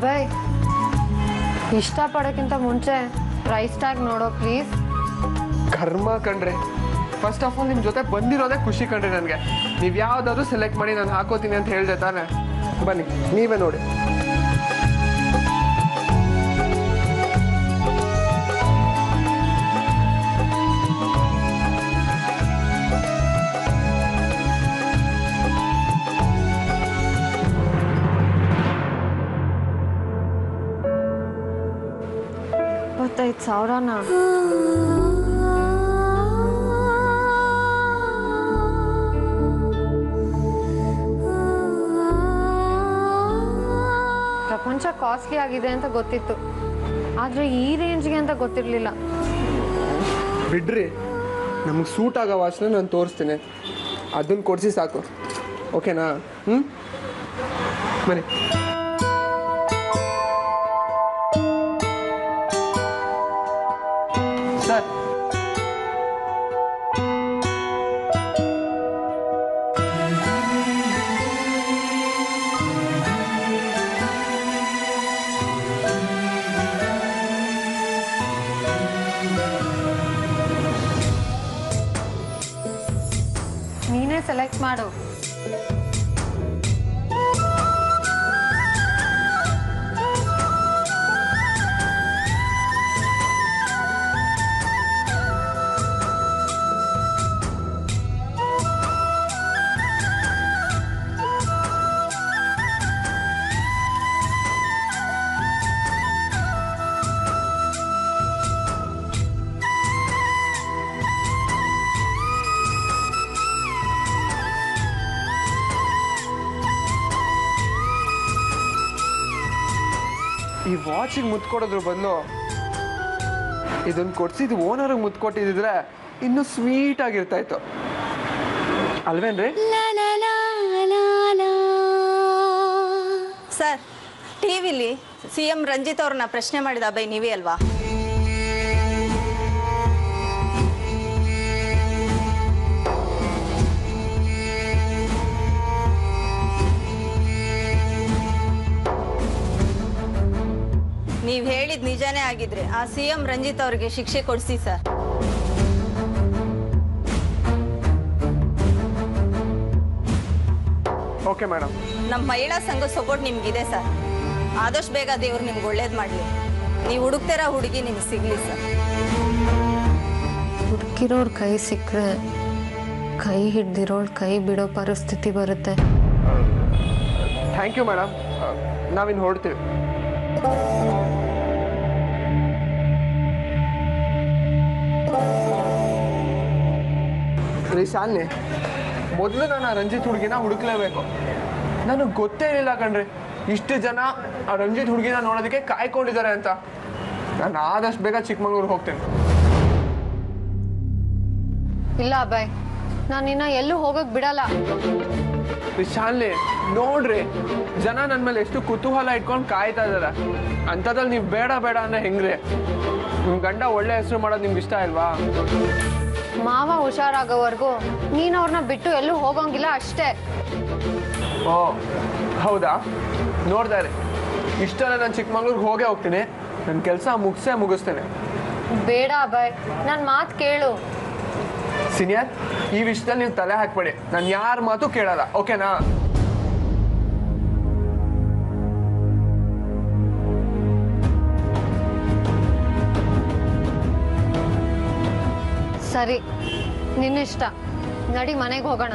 ಅಭಯ್, ಇಷ್ಟಪಡೋಕ್ಕಿಂತ ಮುಂಚೆ price tag ನೋಡೋ please. ಕರ್ಮ ಕಣ್ರಿ. ಫಸ್ಟ್ ಆಫ್ ಆಲ್ ನಿಮ್ಮ ಜೊತೆ ಬಂದಿರೋದೇ ಖುಷಿ ಕಣ್ರಿ ನನಗೆ. ನೀವು ಯಾವುದಾದ್ರೂ ಸೆಲೆಕ್ಟ್ ಮಾಡಿ ನಾನು ಹಾಕೋತೀನಿ ಅಂತ ಹೇಳಿದೆ ತಾನೆ. ಬನ್ನಿ ನೀವೇ ನೋಡಿ. $25,000. ಪ್ರಪಂಚ ಕಾಸ್ಟ್ಲಿ ಆಗಿದೆ ಅಂತ ಗೊತ್ತಿತ್ತು, ಆದ್ರೆ ಈ ರೇಂಜ್ಗೆ ಅಂತ ಗೊತ್ತಿರಲಿಲ್ಲ. ಬಿಡ್ರಿ, ನಮಗೆ ಸೂಟ್ ಆಗೋ ವಾಚ್ನ ನಾನು ತೋರಿಸ್ತೀನಿ, ಅದನ್ನು ಕೊಡಿಸಿ ಸಾಕು. ಓಕೆನಾ? ಬನ್ನಿ. ಸರ್, ನೀನೇ ಸೆಲೆಕ್ಟ್ ಮಾಡು. ಈ ವಾಚಿಗೆ ಮುತ್ತು ಕೊಡೋದ್ರ ಬದಲು ಇದನ್ನು ಕೊಡ್ಸಿದ್ದು ಓನರ್ಗೆ ಮುತ್ತು ಕೊಟ್ಟಿದ್ರೆ ಇನ್ನೂ ಸ್ವೀಟ್ ಆಗಿರ್ತಾ ಇತ್ತು ಅಲ್ವೇನ್ರಿ? ಸರ್, ಟಿವಿಲಿ CM ರಂಜಿತ್ ಅವ್ರನ್ನ ಪ್ರಶ್ನೆ ಮಾಡಿದ ಅಭಯ್ ನೀವೇ ಅಲ್ವಾ? ನೀವು ಹೇಳಿದ ನಿಜಾನೇ ಆಗಿದ್ರೆ ಆ CM ರಂಜಿತ್ ಅವ್ರಿಗೆ ಶಿಕ್ಷೆ ಕೊಡಿಸಿ ಸರ್. Okay madam. ನಮ್ಮ ಮಹಿಳಾ ಸಂಘದ ಸಪೋರ್ಟ್ ನಿಮ್ಗಿದೆ ಸರ್. ಆದಷ್ಟು ಬೇಗ ದೇವ್ರು ನಿಮ್ಗೆ ಒಳ್ಳೇದು ಮಾಡಲಿ. ನೀವು ಹುಡುಕ್ತಿರೋ ಹುಡುಗಿ ನಿಮ್ಗೆ ಸಿಗಲಿ ಸರ್. ಹುಡುಕಿರೋಳು ಕೈ ಸಿಕ್ಕರೆ ಕೈ ಹಿಡ್ದಿರೋಳು ಕೈ ಬಿಡೋ ಪರಿಸ್ಥಿತಿ ಬರುತ್ತೆ. Thank you madam. ನಾವಿನ್ನು ಹೊರಡ್ತೀವಿ. ರೀ ಶಾಲಿನಿ, ಮೊದಲು ನಾನು ಆ ರಂಜಿತ್ ಹುಡುಗಿನ ಹುಡುಕ್ಲೇಬೇಕು. ನನಗೆ ಗೊತ್ತೇ ಇರಲಿಲ್ಲ ಕಣ್ರಿ, ಇಷ್ಟು ಜನ ಆ ರಂಜಿತ್ ಹುಡುಗಿನ ನೋಡೋದಕ್ಕೆ ಕಾಯ್ಕೊಂಡಿದ್ದಾರೆ ಅಂತ. ನಾನು ಆದಷ್ಟು ಬೇಗ ಚಿಕ್ಕಮಂಗ್ಳೂರಿಗೆ ಹೋಗ್ತೇನೆ. ಇಲ್ಲ ಅಭಯ್, ನಾನು ಇನ್ನ ಎಲ್ಲೂ ಹೋಗಕ್ ಬಿಡಲ್ಲ. ಶಾಲಿನಿ ನೋಡ್ರಿ, ಜನ ನನ್ನ ಮೇಲೆ ಎಷ್ಟು ಕುತೂಹಲ ಇಟ್ಕೊಂಡು ಕಾಯ್ತಾ ಇದ್ದಾರೆ. ಅಂಥದ್ರಲ್ಲಿ ನೀವು ಬೇಡ ಬೇಡ ಅಂದ್ರೆ ಹೆಂಗ್ರಿ? ನಿಮ್ಮ ಗಂಡ ಒಳ್ಳೆ ಹೆಸರು ಮಾಡೋದು ನಿಮ್ಗೆ ಇಷ್ಟ ಇಲ್ವಾ? ಮಾವ ಹುಷಾರಾಗೋವರೆಗೂ ನೀನು ಅವ್ರನ್ನ ಬಿಟ್ಟು ಎಲ್ಲೂ ಹೋಗೋಂಗಿಲ್ಲ ಅಷ್ಟೇ. ಓ ಹೌದಾ? ನೋಡ್ತಾ ಇರಿ, ಇಷ್ಟೆಲ್ಲ ನಾನು ಚಿಕ್ಕಮಂಗ್ಳೂರಿಗೆ ಹೋಗೇ ಹೋಗ್ತೀನಿ. ನನ್ನ ಕೆಲಸ ಮುಗಿಸ್ತೇನೆ. ಬೇಡ ಅಭಯ್, ನನ್ನ ಮಾತು ಕೇಳು. ಸೀನಿಯರ್, ಈ ವಿಷಯದಲ್ಲಿ ನೀವು ತಲೆ ಹಾಕ್ಬೇಡಿ. ನಾನು ಯಾರ ಮಾತು ಕೇಳಲ್ಲ, ಓಕೆನಾ? ಸರಿ, ನಿನ್ನಿಷ್ಟ. ನಡಿ, ಮನೆಗೆ ಹೋಗೋಣ.